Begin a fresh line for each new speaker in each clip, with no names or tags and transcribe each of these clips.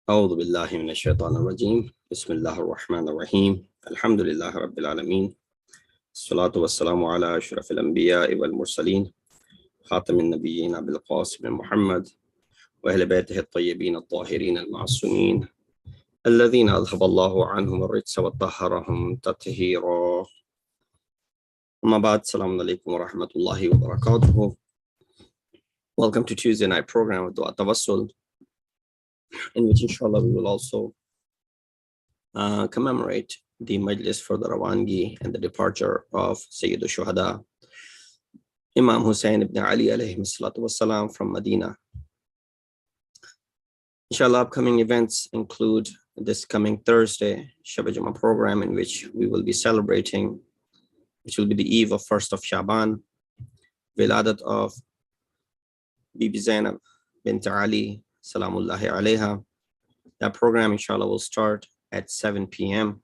أعوذ بالله من الشيطان الرجيم بسم الله الرحمن الرحيم الحمد لله رب العالمين الصلاة والسلام على أشرف الأنبياء والمرسلين خاتم النبيين أبي القاسم محمد وأهل بيته الطيبين الطاهرين المعصومين الذين أذهب الله عنهم الرجس وطهرهم تطهيرا. أما بعد, السلام عليكم ورحمة الله وبركاته. Welcome to Tuesday night program of Tawassul, in which inshallah we will also commemorate the majlis for the Rawangi and the departure of Sayyid al-Shuhada, Imam Husain ibn Ali alayhi salatu wassalam from Medina. Inshallah, upcoming events include this coming Thursday, Shab Jummah program, in which we will be celebrating, which will be the eve of 1st of Shaban, Wiladat of Bibi Zainab bint Ali, Salamullahi alayha. That program, inshallah, will start at 7 p.m.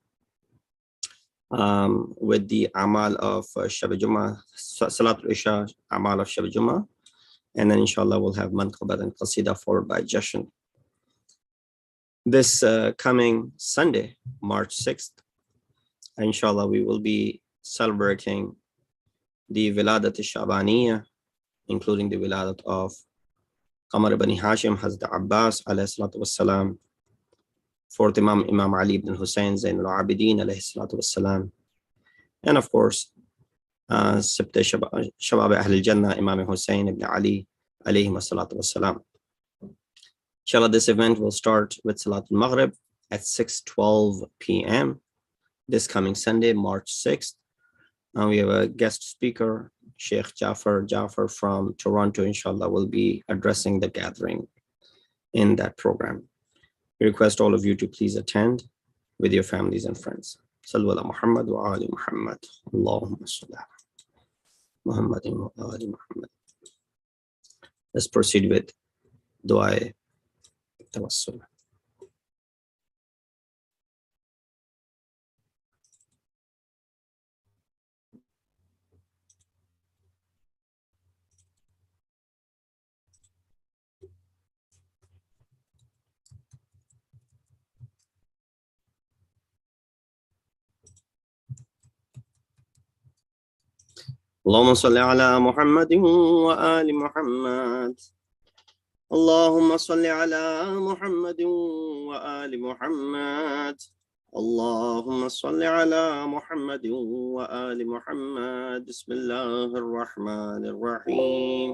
With the Amal of Shab Jummah, Salatul Isha, Amal of Shab Jummah, and then inshallah we'll have Manqabat and Qasida followed by Jashan. This coming Sunday, March 6th, inshallah, we will be celebrating the Wiladat al-Shabaniyya, including the Wiladat of Qamar Bani Hashim, Hazrat Abbas alayhi salatu wassalam, fourth Imam Ali ibn Husain Zainul Abidin alayhi salatu wassalam, and of course, Sibt Shabab Ahl al-Jannah, Imam Husain ibn Ali alayhi salatu wassalam. Inshallah, this event will start with Salatul Maghrib at 6:12 p.m. this coming Sunday, March 6th. We have a guest speaker, Sheikh Jafar from Toronto, inshallah, will be addressing the gathering in that program. We request all of you to please attend with your families and friends. Sallu ala Muhammad wa ali Muhammad. Allahumma salli ala Muhammadin wa ali Muhammad. Let's proceed with dua Tawassul. اللهم صل على محمد وآل محمد. اللهم صل على محمد وآل محمد. اللهم صل على محمد وآل محمد. بسم الله الرحمن الرحيم.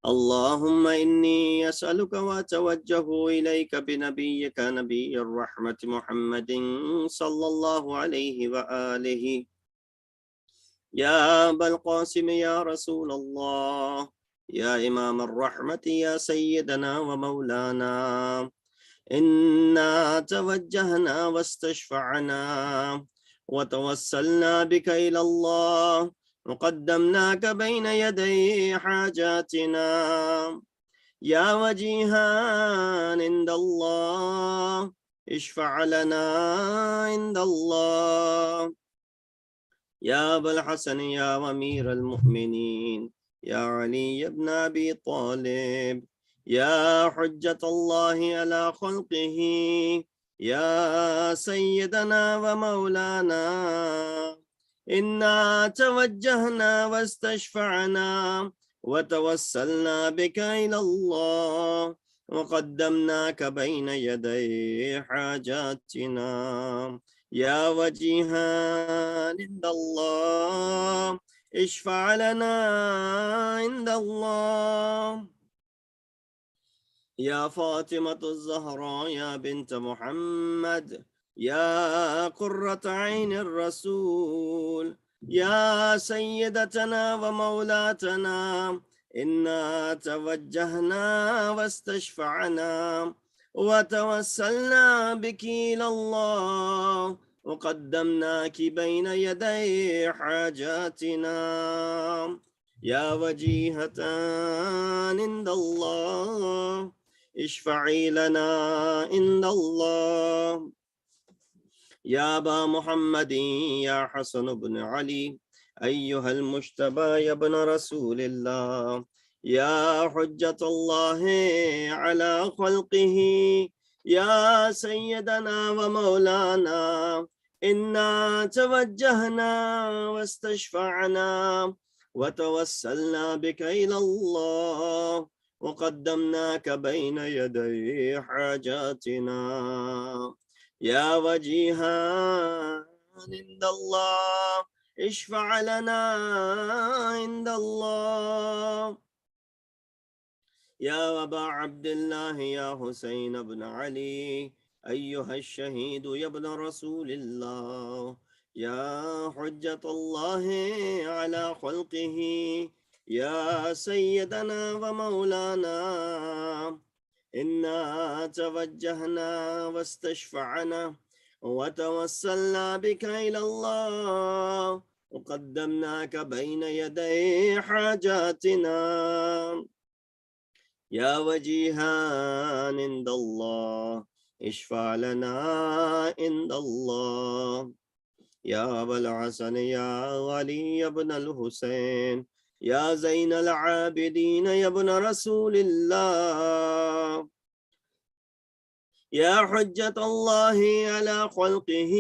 اللهم إني أسألك وأتوجه إليك بنبيك نبي الرحمة محمد صلى الله عليه وآله. يا أبا القاسم يا رسول الله، يا إمام الرحمة يا سيدنا ومولانا، إنا توجهنا واستشفعنا وتوسلنا بك إلى الله وقدمناك بين يدي حاجاتنا يا وجيها عند الله اشفع لنا عند الله يا أبا الحسن يا أمير المؤمنين يا علي بن أبي طالب يا حجة الله على خلقه يا سيدنا ومولانا إنا توجهنا واستشفعنا وتوسلنا بك إلى الله وقدمناك بين يدي حاجاتنا يا وجيها عند الله اشفع لنا عند الله يا فاطمة الزهراء يا بنت محمد يا قرة عين الرسول يا سيدتنا ومولاتنا إنا توجهنا واستشفعنا وتوسلنا بك إلى الله وقدمناك بين يدي حاجاتنا يا وجيهة عند الله اشفعي لنا عند الله يا أبا محمد يا حسن بن علي أيها المجتبى يا ابن رسول الله يا حجة الله على خلقه يا سيدنا ومولانا إنا توجهنا واستشفعنا وتوسلنا بك إلى الله وقدمناك بين يدي حاجاتنا يا وجيها عند الله اشفع لنا عند الله يا أبا عبد الله يا حسين بن علي أيها الشهيد يا ابن رسول الله يا حجة الله على خلقه يا سيدنا ومولانا إنا توجهنا واستشفعنا وتوسلنا بك إلى الله وقدمناك بين يدي حاجاتنا يا وجيها عند الله اشفع لنا عند الله يا أبا الحسن يا علي بن الحسين يا زين العابدين يا ابن رسول الله يا حجة الله على خلقه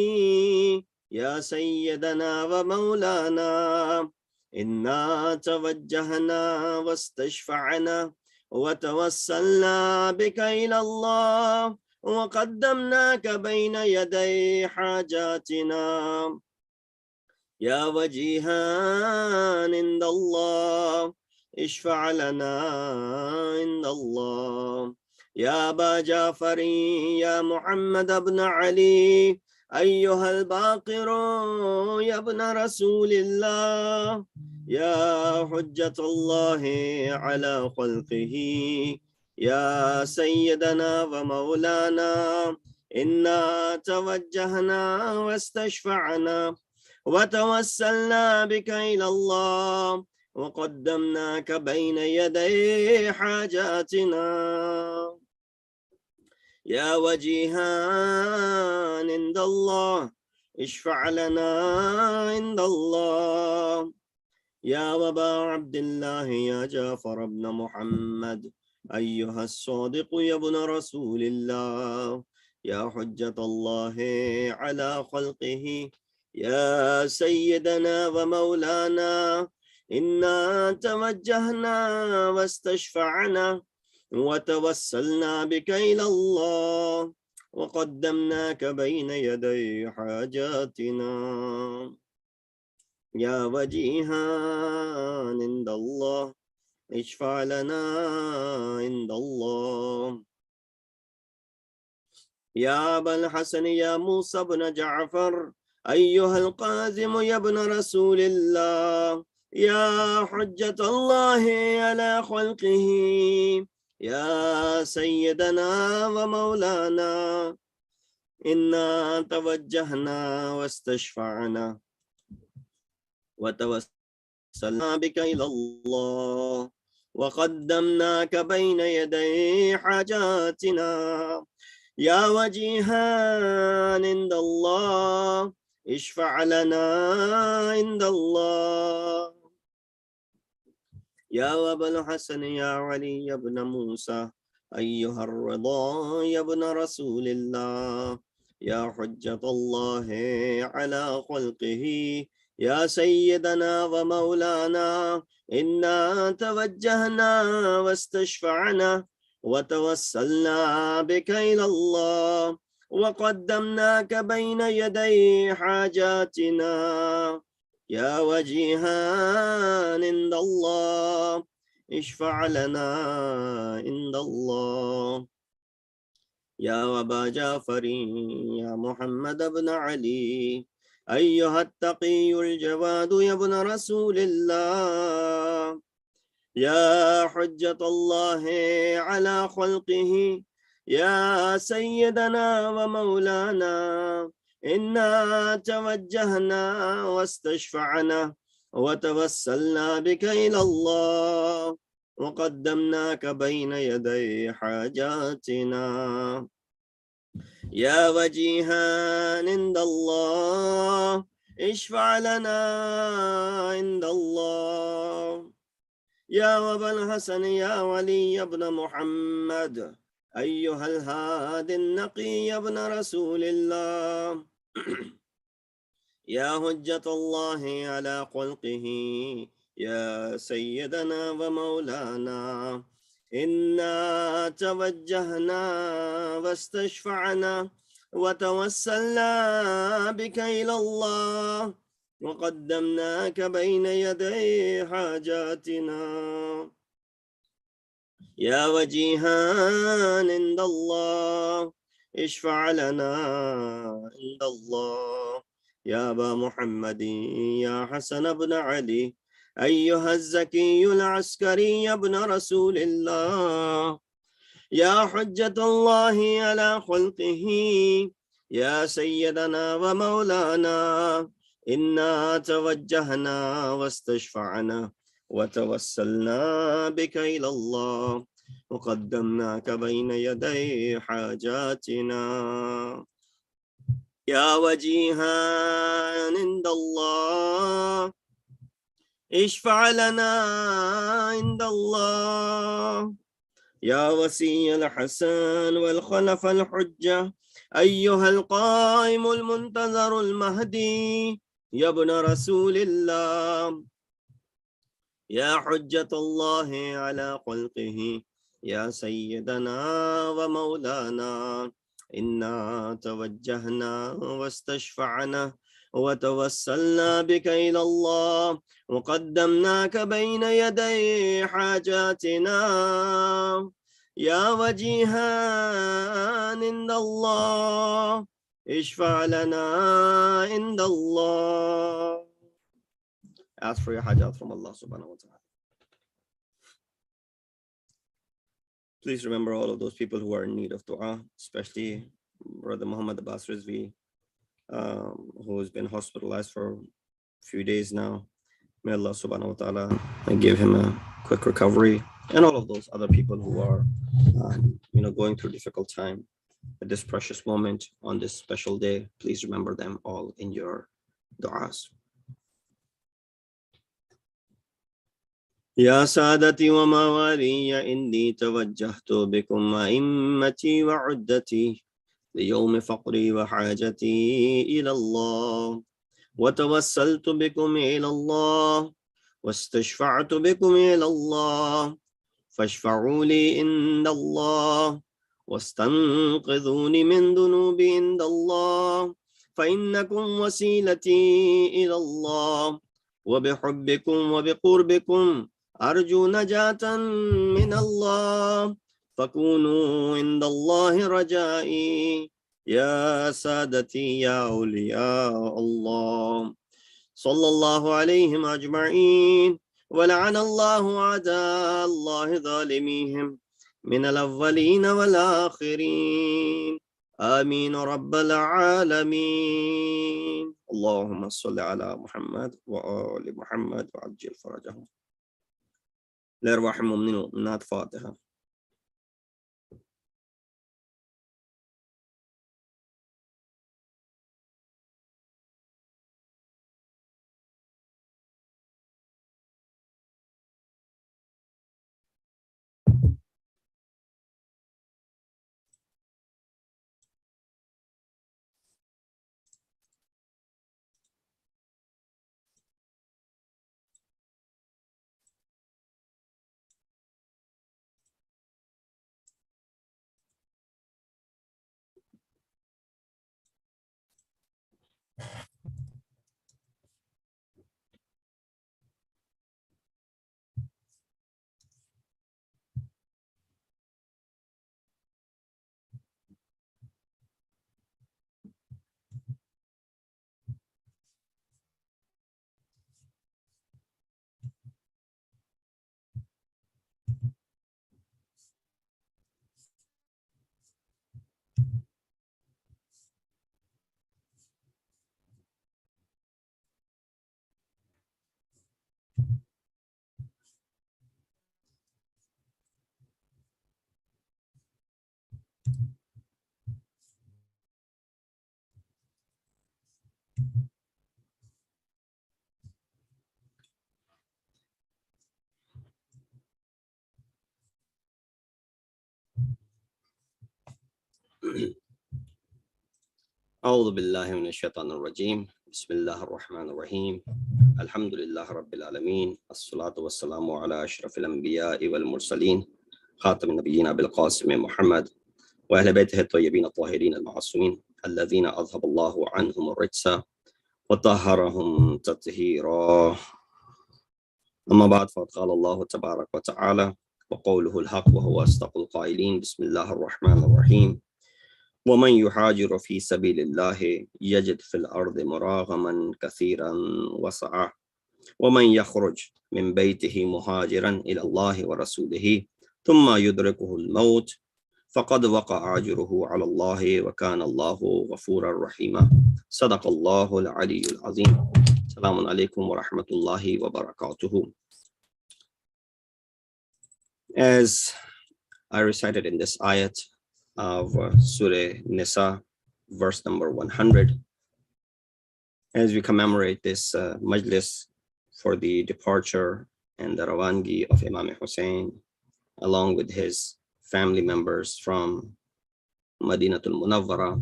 يا سيدنا ومولانا إنا توجهنا واستشفعنا وتوسلنا بك إلى الله وقدمناك بين يدي حاجاتنا يا وجيها عند الله اشفع لنا عند الله يا أبا جعفر يا محمد بن علي أيها الباقر يا ابن رسول الله يا حجة الله على خلقه يا سيدنا ومولانا إنا توجهنا واستشفعنا وتوسلنا بك إلى الله وقدمناك بين يدي حاجاتنا يا وجيها عند الله اشفع لنا عند الله يا أبا عبد الله يا جعفر بن محمد أيها الصادق يا ابن رسول الله يا حجة الله على خلقه يا سيدنا ومولانا إنا توجهنا واستشفعنا وتوسلنا بك إلى الله وقدمناك بين يدي حاجاتنا يا وجيها عند الله اشفع لنا عند الله يا أبا الحسن يا موسى بن جعفر أيها القاسم يا ابن رسول الله يا حجة الله على خلقه يا سيدنا ومولانا إنا توجهنا واستشفعنا وتوسلنا بك إلى الله وقدمناك بين يدي حاجاتنا يا وجيها عند الله اشفع لنا عند الله يا أبا الحسن يا علي بن موسى أيها الرضا يا ابن رسول الله يا حجة الله على خلقه يا سيدنا ومولانا إنا توجهنا واستشفعنا وتوسلنا بك إلى الله وقدمناك بين يدي حاجاتنا يا وجيها عند الله اشفع لنا عند الله يا أبا جعفر يا محمد بن علي أيها التقي الجواد يا ابن رسول الله يا حجة الله على خلقه يا سيدنا ومولانا إنا توجهنا واستشفعنا وتوسلنا بك إلى الله وقدمناك بين يدي حاجاتنا يا وجيها عند الله اشفع لنا عند الله يا أبا الحسن يا ولي بن محمد أيها الهادي النقي يا ابن رسول الله يا حجة الله على خلقه يا سيدنا ومولانا إنا توجهنا واستشفعنا وتوسلنا بك إلى الله وقدمناك بين يدي حاجاتنا يا وجيها عند الله اشفع لنا عند الله يا أبا محمد يا حسن بن علي أيها الزكي العسكري يا ابن رسول الله يا حجة الله على خلقه يا سيدنا ومولانا إنا توجهنا واستشفعنا وتوسلنا بك إلى الله وقدمناك بين يدي حاجاتنا يا وجيها عند الله اشفع لنا عند الله يا وسي الحسن والخلف الحجة أيها القائم المنتظر المهدي يا ابن رسول الله يا حجة الله على خلقه يا سيدنا ومولانا إنا توجهنا واستشفعنا وتوسلنا بك إلى الله وقدمناك بين يدي حاجاتنا يا وجيها عند الله اشفع لنا عند الله. Ask for your hajat from Allah subhanahu wa ta'ala. Please remember all of those people who are in need of dua, especially Brother Muhammad Abbas Rizvi, who has been hospitalized for a few days now. May Allah subhanahu wa ta'ala give him a quick recovery, and all of those other people who are going through a difficult time at this precious moment on this special day. Please remember them all in your du'as. يا سادتي وموالي إني توجهت بكم أئمتي وعدتي ليوم فقري وحاجتي إلى الله وتوسلت بكم إلى الله واستشفعت بكم إلى الله فاشفعوا لي عند الله واستنقذوني من ذنوبي عند الله فإنكم وسيلتي إلى الله وبحبكم وبقربكم أرجو نجاة من الله فكونوا عند الله رجائي يا سادتي يا أولياء الله صلى الله عليهم أجمعين ولعن الله أعداء الله ظالميهم من الأولين والآخرين آمين رب العالمين اللهم صل على محمد وآل محمد وعجل فرجهم. لأرواح المؤمنين والمؤمنات فاتحة. أعوذ بالله من الشيطان الرجيم بسم الله الرحمن الرحيم الحمد لله رب العالمين الصلاة والسلام على أشرف الأنبياء والمرسلين خاتم النبيين أبي القاسم محمد وأهل بيته الطيبين الطاهرين المعصومين الذين أذهب الله عنهم الرجس وطهرهم تطهيرا. أما بعد فقد قال الله تبارك وتعالى وقوله الحق وهو أصدق القائلين بسم الله الرحمن الرحيم ومن يهاجر في سبيل الله يجد في الأرض مراغما كثيرا وسعة ومن يخرج من بيته مهاجرا إلى الله ورسوله ثم يدركه الموت فقد وقع أجره على الله وكان الله غفورا رحيما. صدق الله العلي العظيم. السلام عليكم ورحمة الله وبركاته. As I recited in this ayat of Surah Nisa, verse number 100, as we commemorate this majlis for the departure and the Rawangi of Imam Husain, along with his family members from Madinatul Munawwara,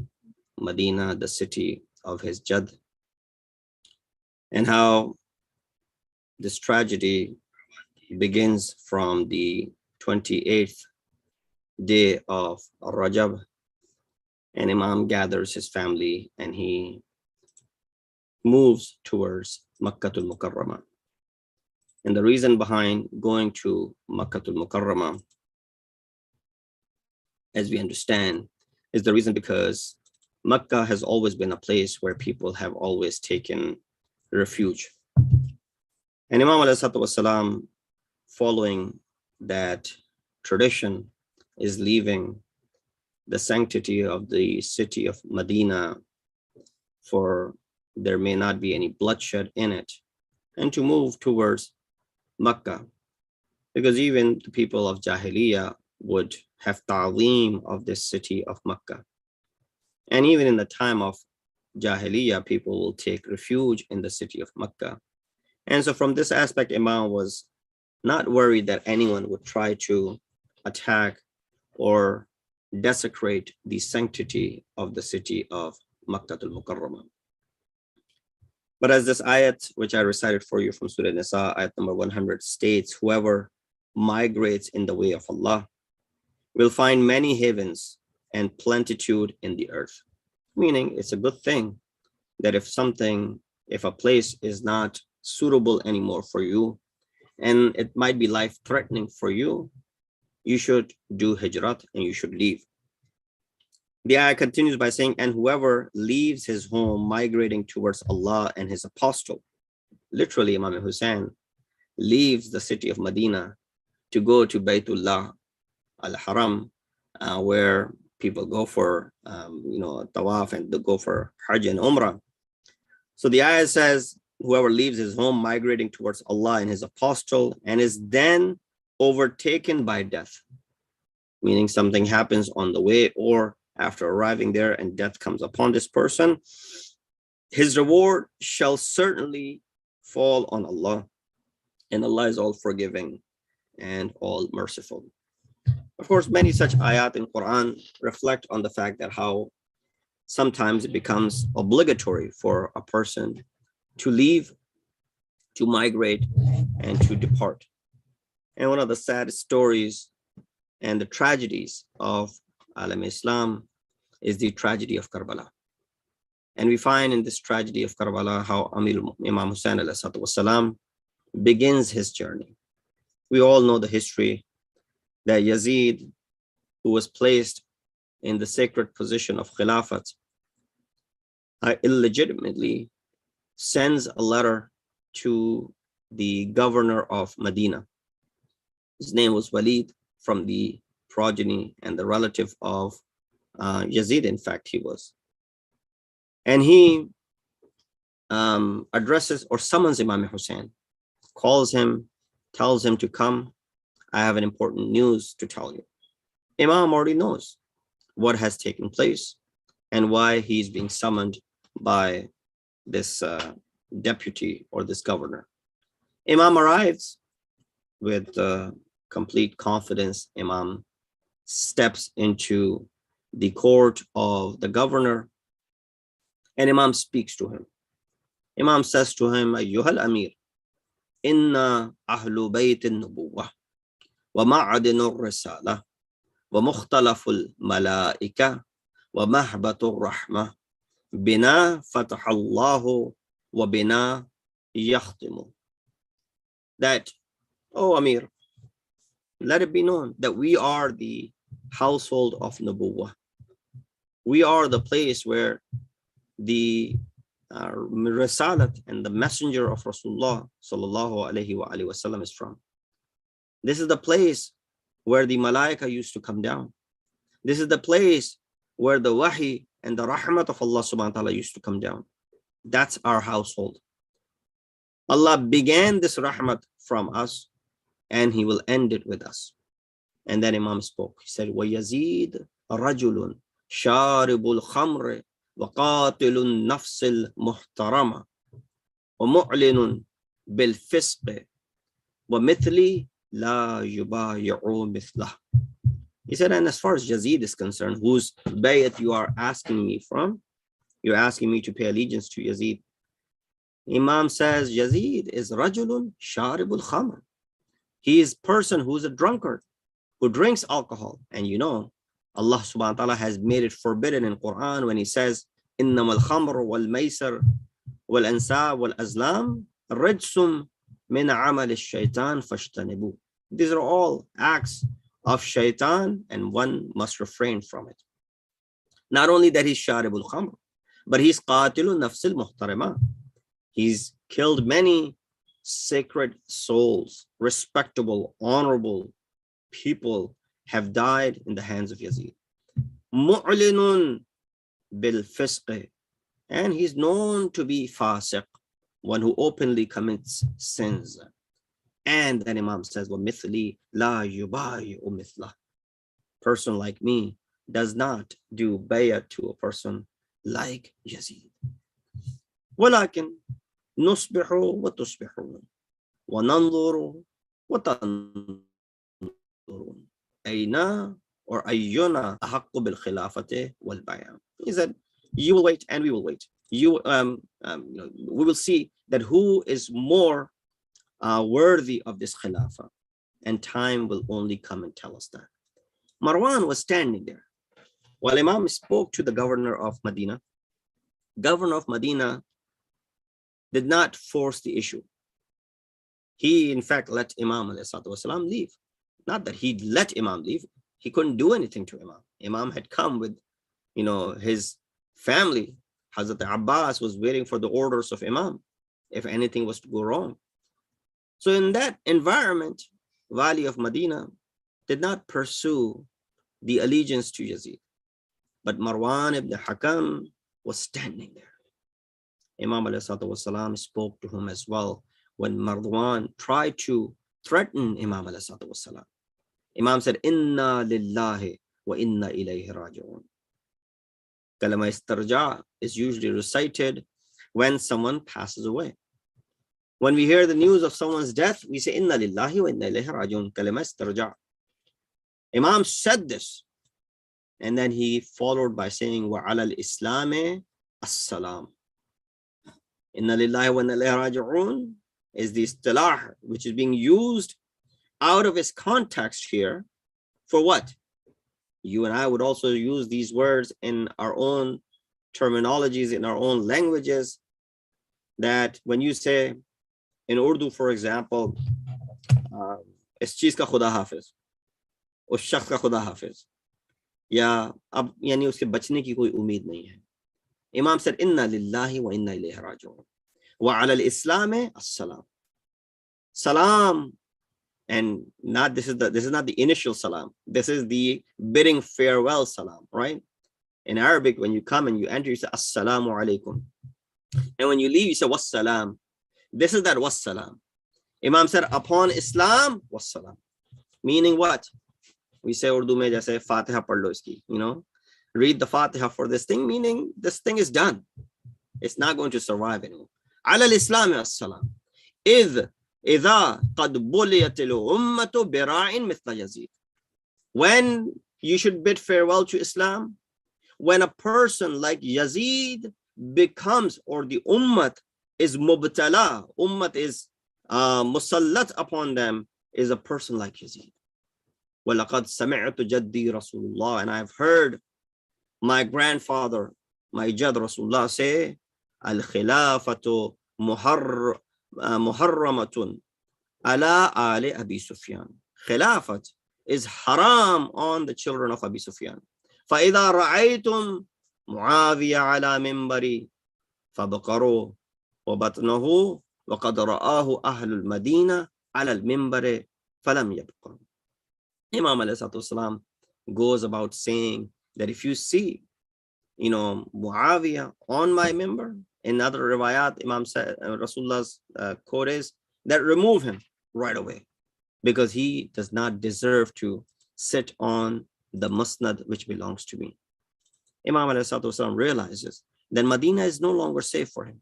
Medina, the city of his Jad, and how this tragedy begins from the 28th day of Rajab, and Imam gathers his family and he moves towards Makkatul Mukarramah. And the reason behind going to Makkatul Mukarramah, as we understand, is the reason because Makkah has always been a place where people have always taken refuge. And Imam ﷺ, following that tradition, is leaving the sanctity of the city of Medina, for there may not be any bloodshed in it, and to move towards Makkah, because even the people of Jahiliyyah would have ta'zeem of this city of Makkah. And even in the time of Jahiliyyah, people will take refuge in the city of Makkah. And so from this aspect, Imam was not worried that anyone would try to attack or desecrate the sanctity of the city of Makkatul Mukarramah. But as this ayat, which I recited for you from Surah Nisa, ayat number 100, states, whoever migrates in the way of Allah will find many havens and plenitude in the earth. Meaning it's a good thing that if a place is not suitable anymore for you, and it might be life-threatening for you, you should do hijrat and you should leave. The ayah continues by saying, and whoever leaves his home migrating towards Allah and his apostle, literally Imam Husain leaves the city of Medina to go to Baytullah, al-Haram, where people go for tawaf and they go for Hajj and Umrah. So the ayah says, whoever leaves his home migrating towards Allah and his apostle and is then overtaken by death, meaning something happens on the way or after arriving there and death comes upon this person, his reward shall certainly fall on Allah, and Allah is all forgiving and all merciful. Of course, many such ayat in Quran reflect on the fact that how sometimes it becomes obligatory for a person to leave, to migrate, and to depart. And one of the saddest stories and the tragedies of Alam Islam is the tragedy of Karbala. And we find in this tragedy of Karbala how Imam Husain والسلام, begins his journey. We all know the history that Yazid, who was placed in the sacred position of Khilafat, illegitimately sends a letter to the governor of Medina. His name was Walid, from the progeny and the relative of Yazid, in fact, he was. And he addresses or summons Imam Hussein, calls him, tells him to come. I have an important news to tell you. Imam already knows what has taken place and why he's being summoned by this deputy or this governor. Imam arrives with complete confidence. Imam steps into the court of the governor and Imam speaks to him. Imam says to him, Ayyuhal Amir, inna ahlu baytin nubuwah wa ma'adinur risala wa mukhtalaful malaika wa mahbatur rahmah bina fatahallahu wa bina yakhtimu. That, oh Amir, let it be known that we are the household of Nubuwah. We are the place where the Risalat and the messenger of Rasulullah sallallahu alaihi wasallam is from. This is the place where the Malaika used to come down. This is the place where the Wahi and the Rahmat of Allah subhanahu wa ta'ala used to come down. That's our household. Allah began this Rahmat from us and He will end it with us. And then Imam spoke. He said, وَيَزِيدُ رَجُلٌ شَارِبُ الْخَمْرِ وَقَاتِلُ النَّفْسِ الْمُحْتَرَمَةِ وَمُعْلِنٌ بِالْفِسْقِ وَمِثْلِ لَا يُبَايِعُ مِثْلَهُ. He said, and as far as Yazid is concerned, whose bayat you are asking me from, you're asking me to pay allegiance to Yazid. Imam says, Yazid is rajulun sharibul khamr. He is a person who's a drunkard, who drinks alcohol. And you know, Allah subhanahu wa ta'ala has made it forbidden in Quran when He says, إِنَّمَا الْخَمْرُ وَالْمَيْسَرُ وَالْأَنْسَابُ وَالْأَزْلَامُ رِجْسٌ مِنْ عَمَلِ الشَّيْطَانِ فَاجْتَنِبُوهُ. These are all acts of shaitan and one must refrain from it. Not only that he's sharibul khamr, but he's qatilun nafsil muhtarama. He's killed many sacred souls, respectable, honorable people have died in the hands of Yazid. Mu'linun bil fisq, and he's known to be fasiq, one who openly commits sins. And then Imam says, وَمِثْلِي لَا يُبَايِعُ مِثْلَهُ. Person like me does not do bay'ah to a person like Yazid. وَلَكِنْ نُصْبِحُ وَتُصْبِحُونَ وَنَنْظُرُ وَتَنْظُرُونَ أَيْنَا or أَيُّنَا أَحَقُّ بِالْخِلَافَةِ وَالْبَيْعَةِ. He said, you will wait and we will wait. We will see that who is more worthy of this khilafah, and time will only come and tell us that. Marwan was standing there while Imam spoke to the governor of Medina. Governor of Medina did not force the issue. He in fact let Imam والسلام, leave. Not that he let Imam leave. He couldn't do anything to Imam. Imam had come with his family. Hazrat Abbas was waiting for the orders of Imam if anything was to go wrong. So in that environment, Wali of Medina did not pursue the allegiance to Yazid. But Marwan ibn Hakam was standing there. Imam ﷺ spoke to him as well when Marwan tried to threaten Imam ﷺ. Imam said, Inna lillahi wa inna ilayhi raji'un. Kalama istirja is usually recited when someone passes away. When we hear the news of someone's death, we say, Inna lillahi wa inna ilayhi raji'un. Kalama istirja. Imam said this, and then he followed by saying, Wa ala al-Islami as-salam. Inna lillahi wa inna ilayhi raji'un is the istilah which is being used out of its context here for what? You and I would also use these words in our own terminologies, in our own languages, that when you say in Urdu, for example, is cheez ka khuda hafiz, us shakhs ka khuda hafiz, ya ab yani uske bachne ki koi umeed nahi hai. Imam said, Inna lillahi wa inna ilayhi raji'un. Wa ala al-Islami as-salam. Salam. And not this is not the initial salam. This is the bidding farewell salam, right? In Arabic, when you come and you enter, you say assalamu alaikum. And when you leave, you say wassalam. This is that wassalam. Imam said, upon Islam, wassalam. Meaning what? We say Urdu mein jaise Fatiha pad lo iski, read the Fatiha for this thing, meaning this thing is done. It's not going to survive anymore. Ala al-Islam as-salam. إذا قد بليت الأمة براع مثل يزيد. When you should bid farewell to Islam, when a person like Yazid becomes, or the ummah is mubtala, ummah is musallat upon them, is a person like Yazid. وَلَقَدْ سَمِعْتُ جَدِّي رَسُولُ اللَّهِ. And I've heard my grandfather, my Jad Rasulullah say, الْخِلَافَةُ muharramatun ala ali Abi Sufyan. Khilafat is haram on the children of Abi Sufyan. فَإِذَا رَأَيْتُمْ مُعَاوِيَ عَلَى مِنْبَرِ فَبَقَرُوا وَبَطْنَهُ وَقَدْ رَآهُ أَهْلُ الْمَدِينَةِ عَلَى الْمِنْبَرِ فَلَمْ يَبْقَ. Imam ﷺ goes about saying that if you see, Muawiyah on my member, in other riwayat, Imam said, Rasulullah's quote is that remove him right away, because he does not deserve to sit on the musnad which belongs to me. Imam ﷺ realizes that Medina is no longer safe for him,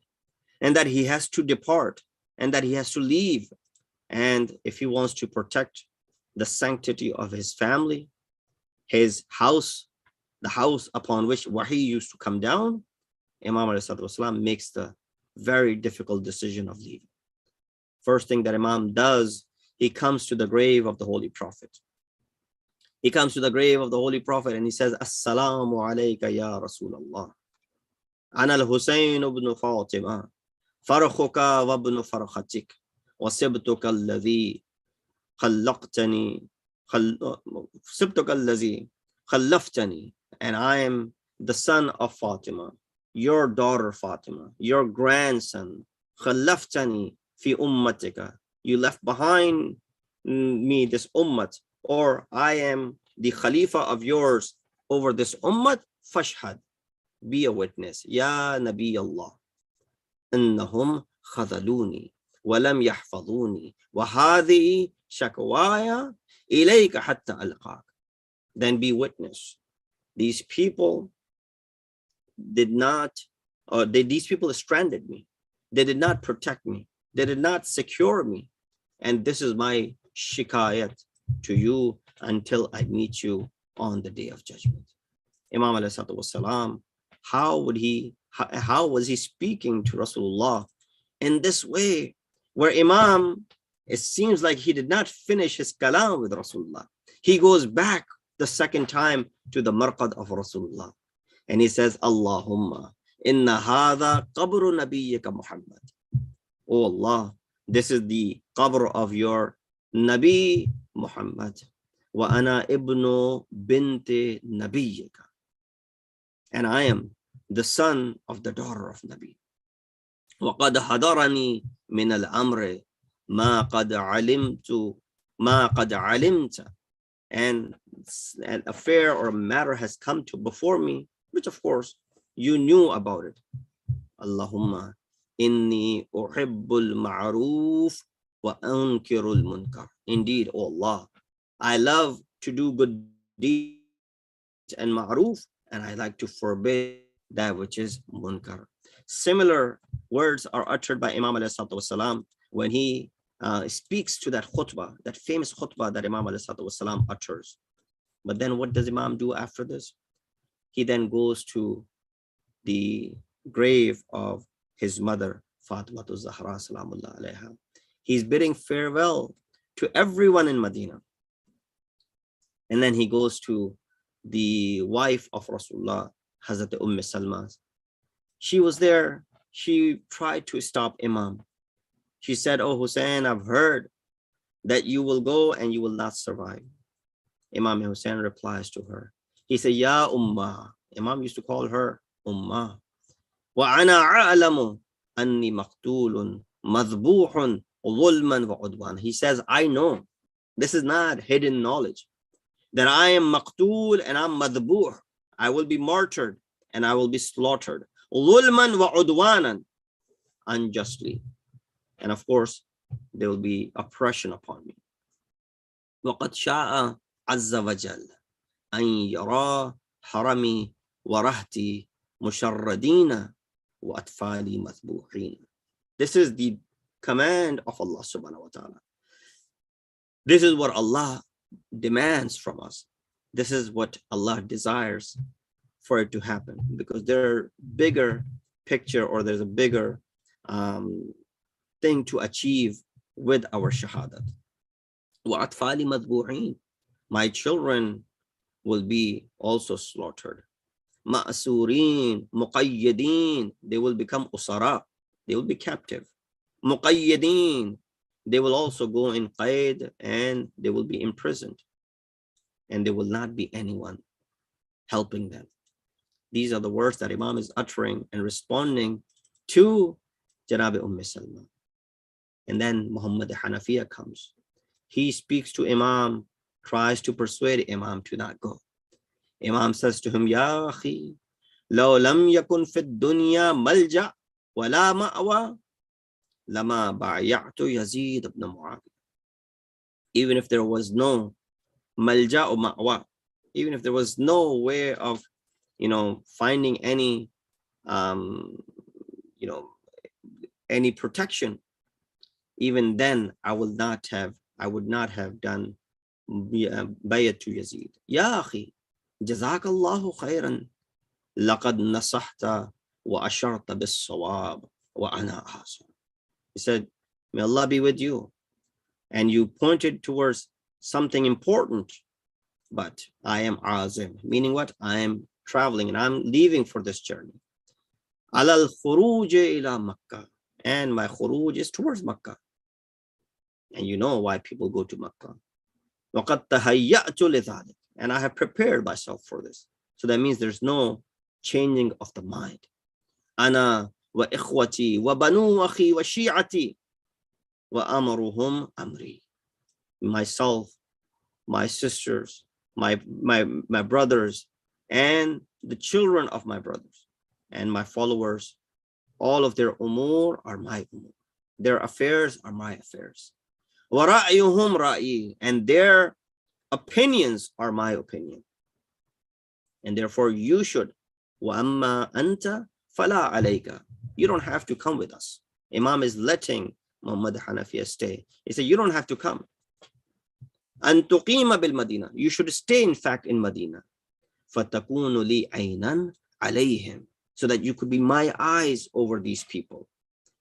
and that he has to depart, and that he has to leave. And if he wants to protect the sanctity of his family, his house, the house upon which Wahi used to come down, Imam ﷺ makes the very difficult decision of leaving. First thing that Imam does, he comes to the grave of the Holy Prophet. He comes to the grave of the Holy Prophet and he says, Assalamu alayka ya Rasulallah. Ana al-Husain ibn Fatima, farkhuka wa ibn farkhatik, wa sibtuka alladhi khallaqtani, sibtuka alladhi khallaftani. And I am the son of Fatima, your daughter Fatima, your grandson. Khallaftani fi ummatika. You left behind me this ummat, or I am the Khalifa of yours over this ummat. Fashhad, be a witness. Ya Nabi Allah, innahum khadaluni wa lam yahfaduni wa hadhihi shakwaya ilayka hatta alqaq. Then be witness. These people did not, these people stranded me. They did not protect me. They did not secure me. And this is my shikayat to you until I meet you on the day of judgment. Imam ﷺ, how was he speaking to Rasulullah in this way, where Imam, it seems like he did not finish his kalam with Rasulullah. He goes back the second time to the marqad of Rasulullah. And he says, Allahumma, inna hadha qabru nabiyyika Muhammad. Oh Allah, this is the qabr of your Nabi Muhammad. Wa ana ibnu binti nabiyyika. And I am the son of the daughter of Nabi. Wa qad hadarani min al-amri ma qad alimta. and an affair or a matter has come to before me, which of course you knew about it. Allahumma inni uhibbul ma'roof wa ankirul munkar. Indeed, O Allah, I love to do good deeds and ma'roof, and I like to forbid that which is munkar. Similar words are uttered by Imam alayhi salatu wasalam when he speaks to that khutbah, that famous khutbah that Imam alayhi salatu wasalam utters. But then what does Imam do after this? He then goes to the grave of his mother, Fatima Zahra salamullah alayha. He's bidding farewell to everyone in Medina. And then he goes to the wife of Rasulullah, Hazrat Salma. She was there. She tried to stop Imam. She said, "Oh Husain, I've heard that you will go and you will not survive." Imam Husain replies to her. He said, "Ya Ummah." Imam used to call her Ummah. "Wa ana a'lamu anni maqtulun madhbuhun zulman wa udwan." He says, "I know, this is not hidden knowledge, that I am maqtul and I'm madhbuh. I will be martyred and I will be slaughtered. Zulman wa udwanan, unjustly. And of course, there will be oppression upon me. وَقَدْ شَاءَ عَزَّ وَجَلَّ أَنْ يَرَى حَرَمِي وَرَهْتِي مُشَرَّدِينَ وَأَطْفَالِي مَذْبُوحِينَ." This is the command of Allah subhanahu wa ta'ala. This is what Allah demands from us. This is what Allah desires for it to happen, because there's a bigger picture, or there's a bigger thing to achieve with our shahadat. وَأَطْفَالِ مَذْبُوحِينَ. My children will be also slaughtered. مَأْسُورِينَ مُقَيَّدِينَ. They will become usara. They will be captive. مُقَيَّدِينَ. They will also go in qaid and they will be imprisoned. And there will not be anyone helping them. These are the words that Imam is uttering and responding to Janab Salma. And then Muhammad Hanafiya comes. He speaks to Imam, tries to persuade Imam to not go. Imam says to him, "Ya akhi, law lam yakun fi dunya malja wa la ma'wa lama ba'ya'tu Yazid ibn Muawiyah." Even if there was no malja or ma'wa, even if there was no way of, finding any, any protection, even then I would not have done bayat to Yazid. Ya akhi, jazakallahu khairan, laqad nasahta wa asharta bis sawab wa ana ahsan. He said, "May Allah be with you, and you pointed towards something important, but I am azim," meaning what? I am traveling and I'm leaving for this journey. Alal khuruj ila Makkah, and my khuruj is towards Makkah. And you know why people go to Makkah. وَقَدْ تَهَيَّأْتُ لِذَلِكَ. And I have prepared myself for this. So that means there's no changing of the mind. أَنَا وَإِخْوَتِي وَبَنُو أَخِي وَشِيعَتِي وَأَمَرُهُمْ أَمْرِي. Myself, my sisters, my brothers, and the children of my brothers, and my followers, all of their umur are my umur. Their affairs are my affairs. وَرَأْيُهُمْ رَأْيِي. And their opinions are my opinion. And therefore you should. وَأَمَّا أَنْتَ فَلَا عَلَيْكَ. You don't have to come with us. Imam is letting Muhammad Hanafiya stay. He said, you don't have to come. أَن تُقِيمَ بِالْمَدِينَةِ. You should stay, in fact, in Medina. فَتَكُونُ لِي عَيْنًا عَلَيْهِمْ. So that you could be my eyes over these people.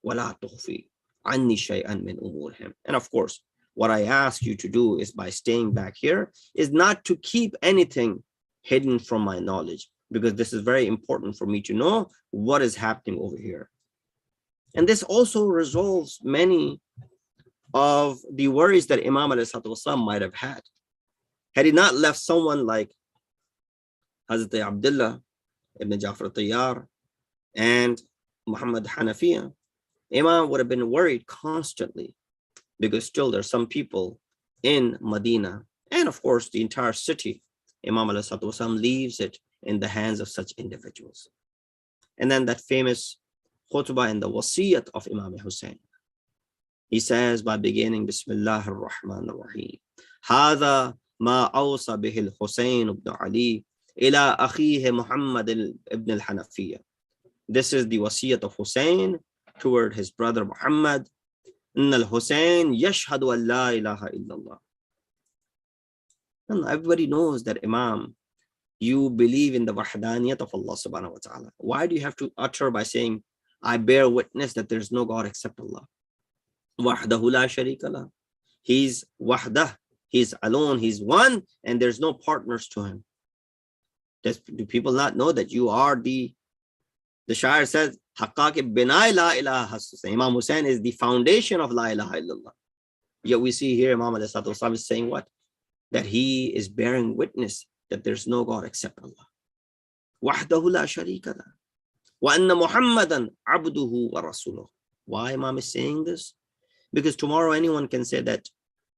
وَلَا تُخْفِي عَنِّي شَيْئًا مِنْ أُمُورِهِمْ. And of course, what I ask you to do is, by staying back here, is not to keep anything hidden from my knowledge, because this is very important for me to know what is happening over here. And this also resolves many of the worries that Imam ﷺ might have had. Had he not left someone like Hazrat Abdullah ibn Ja'far Tayyar and Muhammad Hanafiya, Imam would have been worried constantly, because still there's some people in Medina And of course, the entire city, Imam ﷺ leaves it in the hands of such individuals. And then that famous khutbah and the wasiyat of Imam Husain. He says by beginning, Bismillah ar-Rahman ar-Rahim. هذا ما أوصى به الحسين بن علي إلى أخيه محمد ibn al-Hanafiyya. This is the wasiyat of Husain toward his brother Muhammad. إن الحسين يشهد أن لا إله إلا الله. And everybody knows that, Imam, you believe in the wahdaniyat of Allah subhanahu wa ta'ala. Why do you have to utter by saying, I bear witness that there's no God except Allah? Wahdahu la sharika lah. He's wahdah. He's alone. He's one, and there's no partners to him. Do people not know that you are the Shair says, Haqqaq binai la ilaha Husain. Imam Husain is the foundation of la ilaha illallah. Yet we see here Imam ﷺ is saying what? That he is bearing witness that there's no God except Allah. Wahdahu la sharika lah. Wa anna Muhammadan abduhu wa rasuluh. Why Imam is saying this? Because tomorrow anyone can say that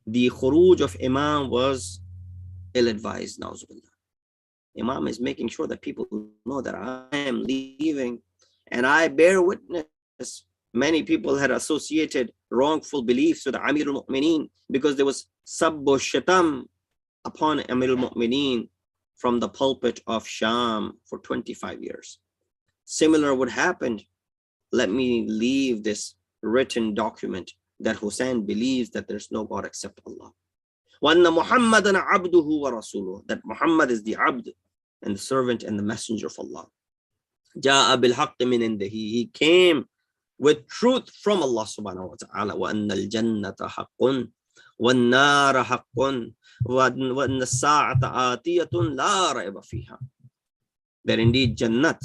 the khuruj of Imam was ill-advised. Na'uzubillah. Imam is making sure that people know that I am leaving and I bear witness. Many people had associated wrongful beliefs with Amir al-Mu'mineen because there was sabbu shatam upon Amir al-Mu'mineen from the pulpit of Sham for 25 years. Similar would happen. Let me leave this written document that Husain believes that there's no God except Allah. وَأَنَّ مُحَمَّدًا عَبْدُهُ وَرَسُولُهُ. That Muhammad is the abd and the servant and the messenger of Allah. جَاءَ بِالْحَقِّ مِنْ عِنْدِهِ. He came with truth from Allah subhanahu wa ta'ala. وَأَنَّ الْجَنَّةَ حَقٌّ وَالنَّارَ حَقٌّ وَأَنَّ السَّاعَةَ آتِيَةٌ لَا رَيْبَ فِيهَا. That indeed Jannat,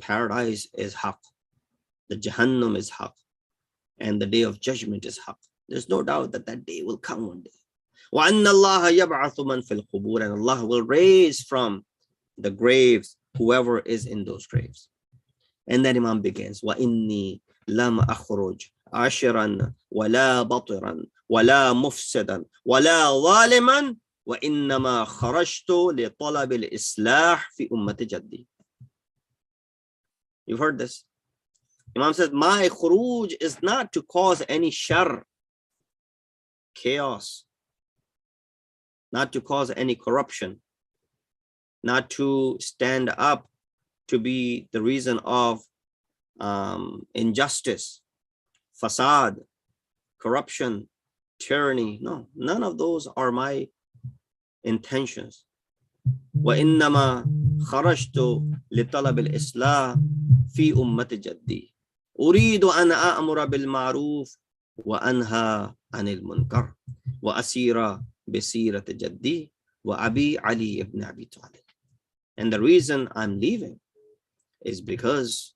paradise, is haqq. The Jahannam is haqq. And the day of judgment is haqq. There's no doubt that that day will come one day. وَأَنَّ اللَّهَ يَبْعَثُ مَنْ فِي الْقُبُورِ. And Allah will raise from the graves whoever is in those graves. And then Imam begins, وَإِنِّي لَمْ أَخْرُجْ عَشِرًا وَلَا بَطِرًا وَلَا مُفْسِدًا وَلَا ظَالِمًا وَإِنَّمَا خَرَجْتُ لِطَلَبِ الْإِصْلَاحِ فِي أُمَّةِ جَدِّي. You've heard this. Imam says, my khuruj is not to cause any shar, chaos, not to cause any corruption, not to stand up to be the reason of injustice, fasad, corruption, tyranny. No, none of those are my intentions. وَإِنَّمَا خَرَجْتُ لِطَلَبِ الْإِصْلَاحِ فِي أُمَّةِ جَدِّي أُرِيدُ أَنْ أَأْمُرَ بِالْمَعْرُوفِ وَأَنْهَى عَنِ الْمُنْكَرِ وَأَسِيرَ بِسِيرَةِ جَدِّي وَأَبِي عَلِي ibn Abi Talib. And the reason I'm leaving is because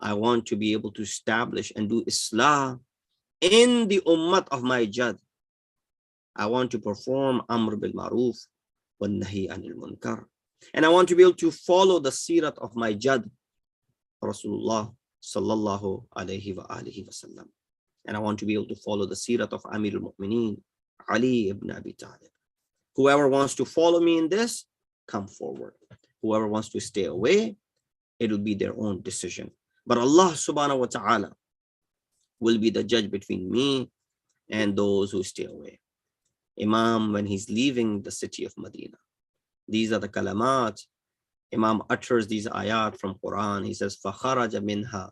I want to be able to establish and do Islah in the ummah of my Jad. I want to perform Amr bil Maruf wa Nahi anil Munkar. And I want to be able to follow the Sirat of my Jad, Rasulullah sallallahu alayhi wa alihi wa sallam. And I want to be able to follow the Sirat of Amir al-Mu'mineen, Ali ibn Abi Talib. Whoever wants to follow me in this, come forward. Whoever wants to stay away, it will be their own decision. But Allah subhanahu wa ta'ala will be the judge between me and those who stay away. Imam, when he's leaving the city of Medina, these are the kalamat. Imam utters these ayat from Quran. He says, فَخَرَجَ مِنْهَا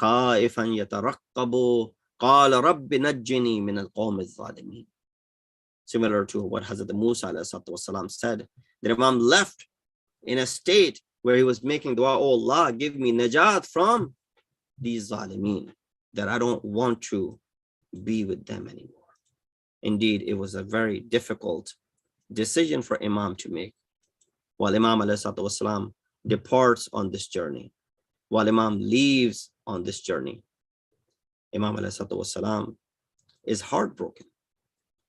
خَائِفًا يَتَرَقَّبُ قَالَ رَبِّ نَجِّنِي مِنَ الْقَوْمِ الظَّالِمِينَ. Similar to what Hazrat Musa ﷺ said, that Imam left in a state where he was making dua, oh Allah, give me najat from these zalimeen, that I don't want to be with them anymore. Indeed, it was a very difficult decision for Imam to make. While Imam ﷺ departs on this journey, while Imam leaves on this journey, Imam ﷺ is heartbroken.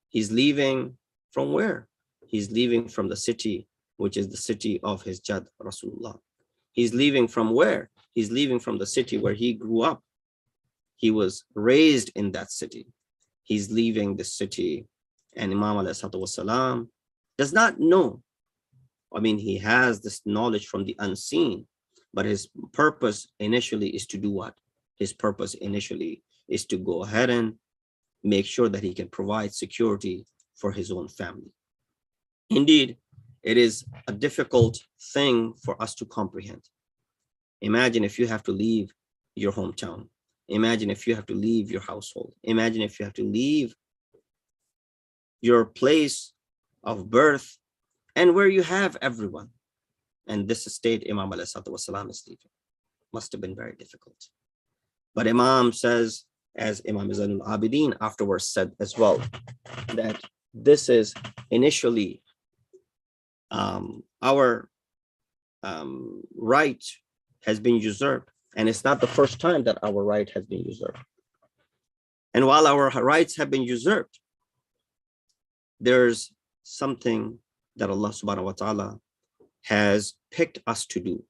He's leaving from where? He's leaving from the city, which is the city of his Jad, Rasulullah. He's leaving from where? He's leaving from the city where he grew up. He was raised in that city. He's leaving the city, and Imam ﷺ does not know. I mean, he has this knowledge from the unseen, but his purpose initially is to do what? His purpose initially is to go ahead and make sure that he can provide security for his own family. Indeed, it is a difficult thing for us to comprehend. Imagine if you have to leave your hometown. Imagine if you have to leave your household. Imagine if you have to leave your place of birth and where you have everyone. And this state Imam ﷺ is leaving. Must have been very difficult. But Imam says, as Imam Zainul Abidin afterwards said as well, that this is initially our right has been usurped. And it's not the first time that our right has been usurped. And while our rights have been usurped, there's something that Allah subhanahu wa ta'ala has picked us to do.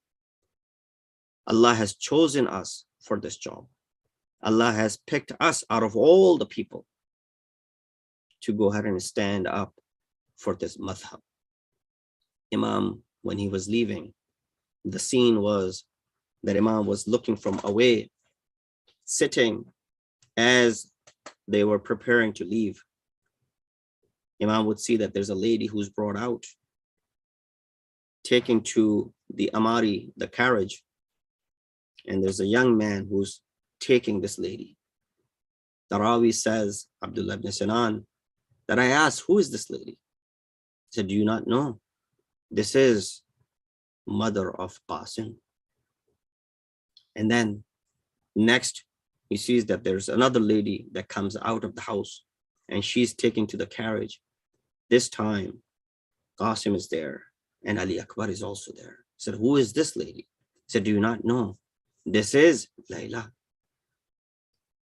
Allah has chosen us for this job. Allah has picked us out of all the people to go ahead and stand up for this madhab. Imam, when he was leaving, the scene was that Imam was looking from away, sitting as they were preparing to leave. Imam would see that there's a lady who's brought out, taken to the Amari, the carriage, and there's a young man who's taking this lady. The Rawi says, Abdullah ibn Sinan, that I asked, who is this lady? He said, do you not know? This is mother of Qasim. And then next, he sees that there's another lady that comes out of the house and she's taken to the carriage. This time, Qasim is there and Ali Akbar is also there. He said, who is this lady? He said, do you not know? This is Layla.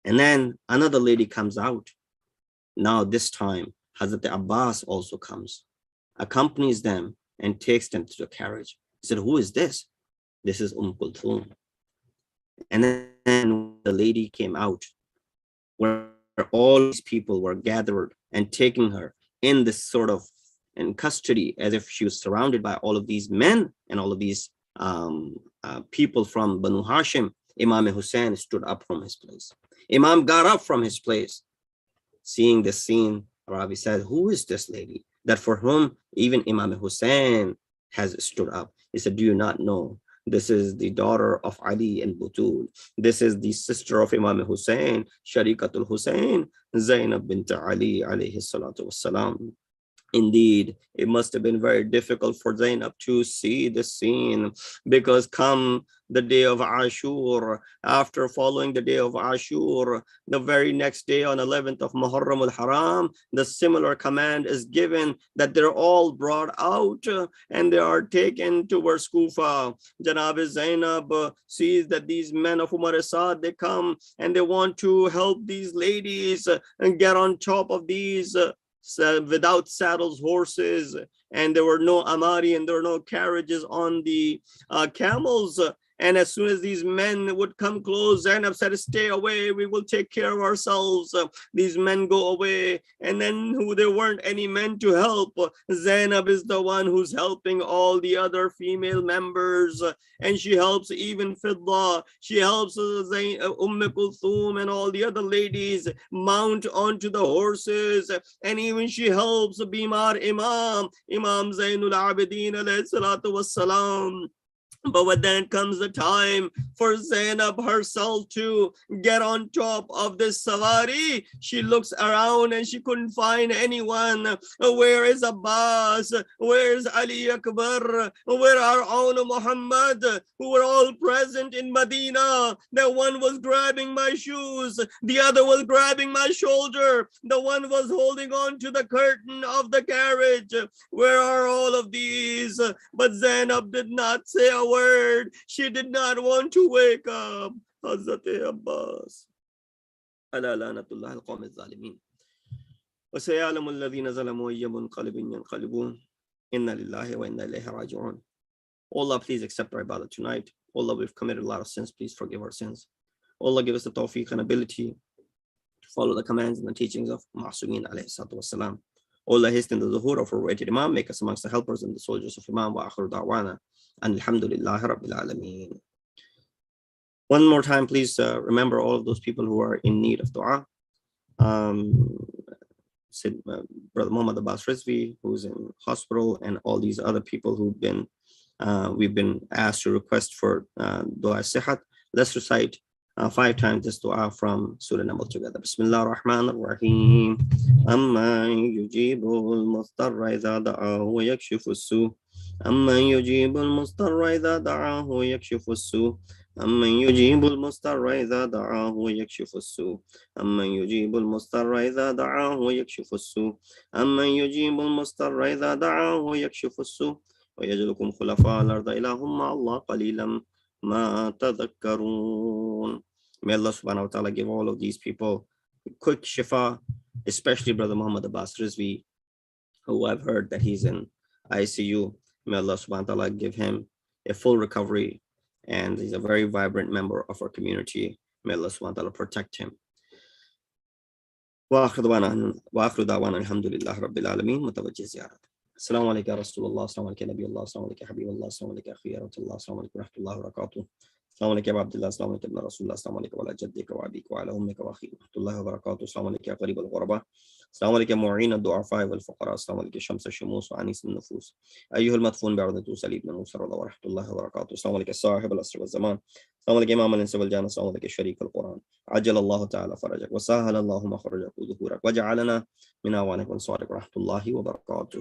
And then another lady comes out. Now this time, Hazrat Abbas also comes, accompanies them and takes them to the carriage. He said, who is this? This is Kulthum. And then the lady came out where all these people were gathered and taking her in this sort of in custody, as if she was surrounded by all of these men and all of these people from Banu Hashim. Imam Husain stood up from his place. Imam got up from his place. Seeing this scene, Rabi said, who is this lady? That for whom even Imam Husain has stood up. He said, do you not know? This is the daughter of Ali and Butul. This is the sister of Imam Husain, Sharikatul Husain, Zainab bint Ali alayhi salatu wassalam. Indeed, it must have been very difficult for Zainab to see the scene, because come the day of Ashur, after following the day of Ashur, the very next day on 11th of Muharram al-Haram, the similar command is given that they're all brought out and they are taken towards Kufa. Janab Zainab sees that these men of Umar Asad, they come and they want to help these ladies and get on top of these without saddles horses, and there were no amari and there were no carriages on the camels. And as soon as these men would come close, Zainab said, stay away, we will take care of ourselves. These men go away, and then there weren't any men to help. Zainab is the one who's helping all the other female members, and she helps even Fidda, she helps Kulthum and all the other ladies mount onto the horses, and even she helps Bimar Imam Zainul Abidin alayhi salatu wassalam. But when then comes the time for Zainab herself to get on top of this savari, she looks around and she couldn't find anyone. Where is Abbas? Where is Ali Akbar? Where are own Muhammad? Who were all present in Medina. The one was grabbing my shoes. The other was grabbing my shoulder. The one was holding on to the curtain of the carriage. Where are all of these? But Zainab did not say a word. She did not want to wake up. Hazrat Abbas. Ala lanatullah al-qawm al-zalimin. Wa sayalamu alladhina zalamu ayyamun qalbin yanqalibun. Inna lillahi wa inna ilayhi raji'un. Allah, please accept our ibadah tonight. Allah, we've committed a lot of sins. Please forgive our sins. Allah, give us the tawfiq and ability to follow the commands and the teachings of Ma'sumin alayhi salatu wassalam. O Allah, hasten the zuhur of our awaited Imam. Make us amongst the helpers and the soldiers of Imam. Wa akhiru da'wana. And alhamdulillahi rabbil alameen. One more time, please remember all of those people who are in need of dua. Brother Muhammad Abbas Rizvi, who's in hospital, and all these other people who've been, we've been asked to request for dua sihat. Let's recite 5 times this dua from Surah Naml together. Bismillah ar-Rahman ar-Rahim. Amma yujibu al-mustarra idha da'ahu wa yakshifu as-su. Amma yujibu al-mustarra idha da'ahu wa yakshifu as-su. أمن يجيب المضطر إذا دعاه ويكشف السوء أمن يجيب المضطر إذا دعاه ويكشف السوء أمن يجيب المضطر إذا دعاه ويكشف السوء ويجعلكم خلفاء الأرض إلههم مع الله قليلا ما تذكرون. May Allah subhanahu wa ta'ala give all of these people a quick shifa, especially Brother Muhammad Abbas Rizvi, who I've heard that he's in ICU. May Allah subhanahu wa ta'ala give him a full recovery, and he's a very vibrant member of our community. May Allah subhanahu wa ta'ala protect him. Wa akhiru da'wana alhamdulillahi rabbil alameen. Mutawajjih ziyarat. Assalamu alaikum ya Rasulullah, assalamu alaikum ya Nabiullah, assalamu alaikum ya Habibullah, assalamu alaikum ya Khiyarullah, assalamu alaikum wa rahmatullahi wa barakatuh. Assalamu alaikum ya Abdullah, assalamu alaikum ya Rasulullah, assalamu alaikum wa ala jaddika wa abika wa ala ummika wa akhika wa rahmatullahi wa barakatuh. Assalamu alaikum ya Qarib al-Ghuraba. Assalamu alaikum ya Mu'in al-Du'afa wal-Fuqara. Assalamu alaikum ya Shams al-Shumus wa Anis al-Nufus. Ayyuha al-Madfun bi'ardatu Salib ibn Musa wa rahmatullahi wa barakatuh. Assalamu alaikum ya Sahib al-Asr wal-Zaman. Assalamu alaikum ya Imam al-Insa wal-Jannah. Assalamu alaikum ya Sharik al-Quran. Ajjal Allahu ta'ala farajak wa sahala Allahu makhrajaku dhuhurak wa ja'alana min awanik wa answarik wa rahmatullahi wa barakatuh.